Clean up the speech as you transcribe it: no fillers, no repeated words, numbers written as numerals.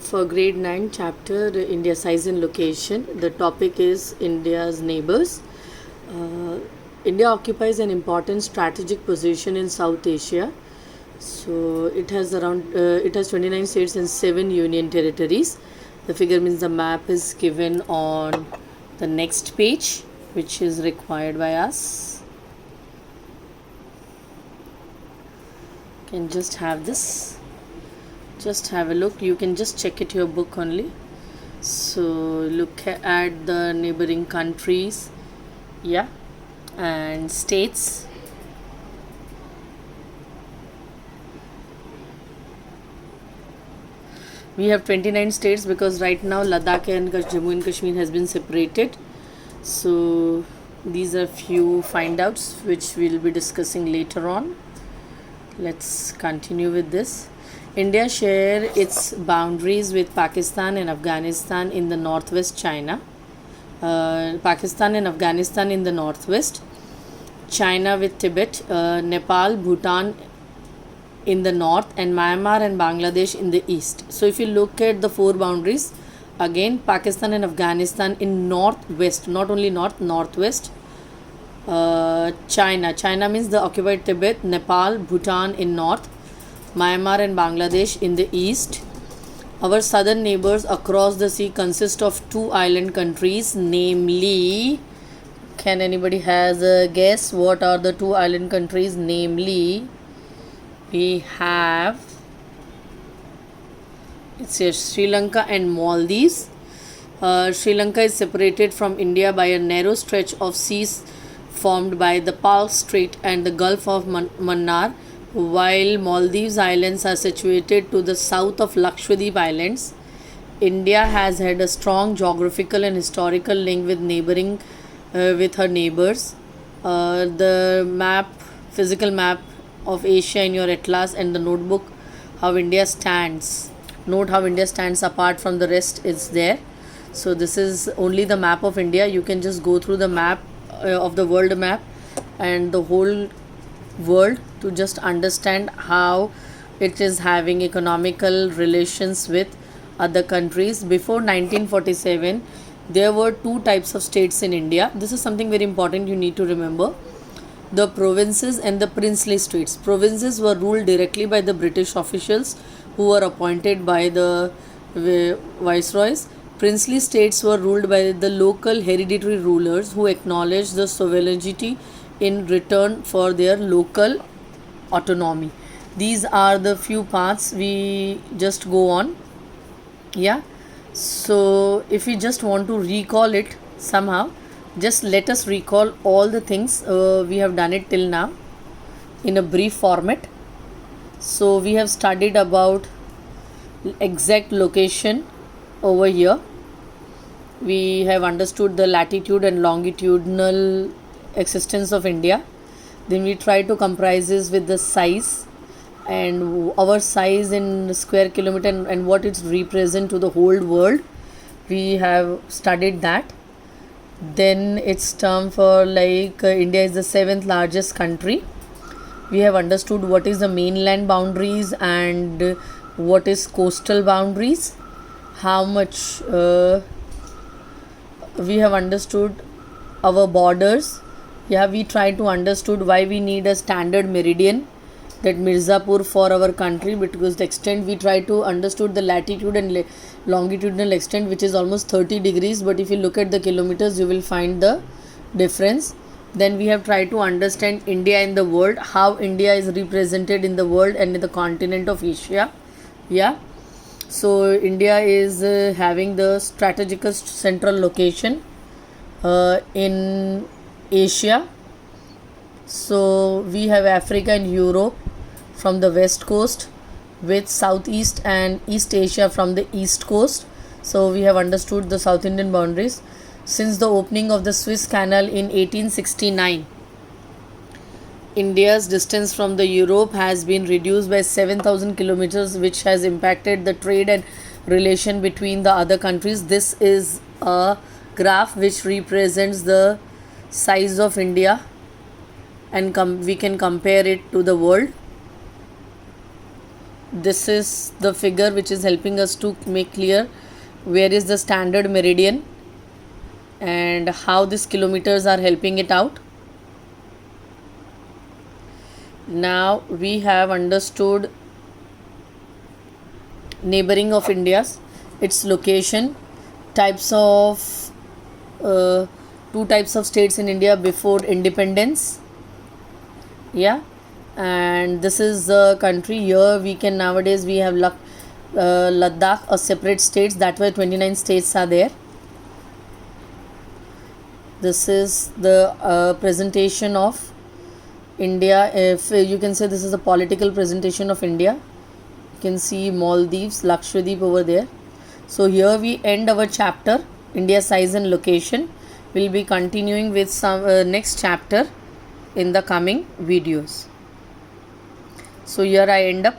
For grade 9 chapter India size and location, the topic is India's neighbors. India occupies an important strategic position in South Asia. So it has 29 states and 7 union territories. The figure means the map is given on the next page, which is required by us. You can just have this. Just have a look. You can just check it your book only. So look at the neighboring countries, yeah, and states. We have 29 states because right now Ladakh and Jammu and Kashmir has been separated. So these are few find outs which we'll be discussing later on. Let's continue with this. India share its boundaries with Pakistan and Afghanistan in the northwest China. Pakistan and Afghanistan in the northwest. China with Tibet, Nepal, Bhutan in the north, and Myanmar and Bangladesh in the east. So if you look at the four boundaries, again Pakistan and Afghanistan in northwest, not only north, northwest. China means the occupied Tibet, Nepal, Bhutan in north, Myanmar and Bangladesh in the east. Our southern neighbors across the sea consist of two island countries, namely, can anybody has a guess what are the two island countries? Namely, we have, it says Sri Lanka and Maldives. Sri Lanka is separated from India by a narrow stretch of seas formed by the Palk Strait and the Gulf of Mannar, while Maldives Islands are situated to the south of Lakshadweep Islands. India has had a strong geographical and historical link with with her neighbors. The physical map of Asia in your atlas and the notebook, how India stands. Note how India stands apart from the rest is there. So this is only the map of India. You can just go through the map of the world map and the whole world to just understand how it is having economical relations with other countries. Before 1947, there were two types of states in India. This is something very important you need to remember. The provinces and the princely states. Provinces were ruled directly by the British officials who were appointed by the viceroys. Princely states were ruled by the local hereditary rulers who acknowledged the sovereignty in return for their local autonomy. These are the few parts we just go on. Yeah. So if we just want to recall it somehow, just let us recall all the things we have done it till now in a brief format. So we have studied about exact location over here. We have understood the latitude and longitudinal existence of India. Then we try to comprises with the size and our size in square kilometer and what it represent to the whole world. We have studied that. Then it's term for like India is the 7th largest country. We have understood what is the mainland boundaries and what is coastal boundaries. How much we have understood our borders. Yeah, we try to understood why we need a standard meridian, that Mirzapur for our country, because the extent we try to understood the latitude and longitudinal extent, which is almost 30 degrees, but if you look at the kilometers you will find the difference. Then we have tried to understand India in the world, how India is represented in the world and in the continent of Asia. Yeah, so India is having the strategical central location in Asia. So we have Africa and Europe from the west coast, with Southeast and East Asia from the east coast. So we have understood the South Indian boundaries. Since the opening of the Suez Canal in 1869, India's distance from the Europe has been reduced by 7,000 kilometers, which has impacted the trade and relation between the other countries. This is a graph which represents the size of India, and we can compare it to the world. this is the figure which is helping us to make clear where is the standard meridian and how these kilometers are helping it out. Now we have understood neighboring of India's, its location, types of two types of states in India before independence. Yeah, and this is the country. Here we can, nowadays we have Ladakh, a separate states. That way 29 states are there. This is the presentation of India. If you can say, this is a political presentation of India. You can see Maldives, Lakshadweep over there. So here we end our chapter, India size and location. We'll be continuing with some next chapter in the coming videos. So here I end up.